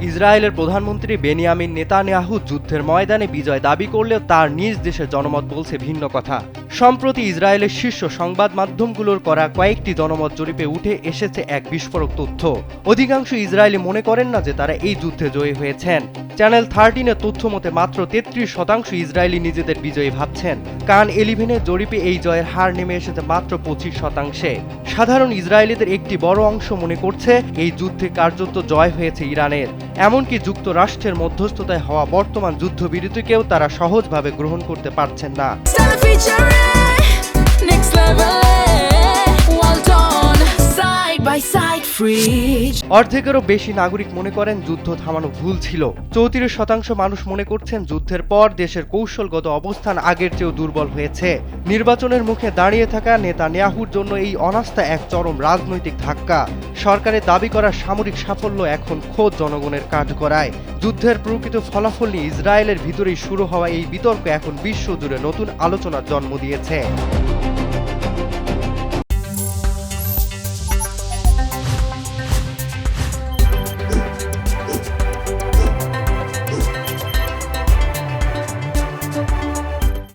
ইসরায়েলের প্রধানমন্ত্রী Benjamin Netanyahu যুদ্ধের ময়দানে বিজয় দাবি করলেও তার নিজ দেশের জনমত বলছে ভিন্ন কথা। সম্প্রতি ইসরায়েলের শীর্ষ সংবাদ মাধ্যমগুলোর করা কয়েকটি জনমত জরিপে উঠে এসেছে এক বিস্ফোরক তথ্য। অধিকাংশ ইসরায়েলি মনে করেন না যে তারা এই যুদ্ধে জয়ী হয়েছেন। চ্যানেল 13-এর তথ্য মতে মাত্র 33% ইসরায়েলি নিজেদের বিজয়ী ভাবছেন। কান 11-এর জরিপে এই জয়ের হার নেমে এসেছে মাত্র 25%। সাধারণ ইসরায়েলিদের একটি বড় অংশ মনে করছে এই যুদ্ধে কার্যত জয় হয়েছে ইরানের। এমনকি যুক্তরাষ্ট্রের মধ্যস্থতায় হওয়া বর্তমান যুদ্ধবিরতিকেও তারা সহজভাবে গ্রহণ করতে পারছেন না। অর্ধেকেরও বেশি নাগরিক মনে করেন যুদ্ধ থামানো ভুল ছিল। 34% মানুষ মনে করছেন যুদ্ধের পর দেশের কৌশলগত অবস্থান আগের চেয়েও দুর্বল হয়েছে। নির্বাচনের মুখে দাঁড়িয়ে থাকা নেতানিয়াহুর জন্য এই অনাস্থা এক চরম রাজনৈতিক ধাক্কা। সরকারের দাবি করা সামরিক সাফল্য এখন খোদ জনগণের কাঠগড়ায়। যুদ্ধের প্রকৃত ফলাফল নিয়ে ইসরায়েলের ভিতরেই শুরু হওয়া এই বিতর্ক এখন বিশ্বজুড়ে নতুন আলোচনার জন্ম দিয়েছে।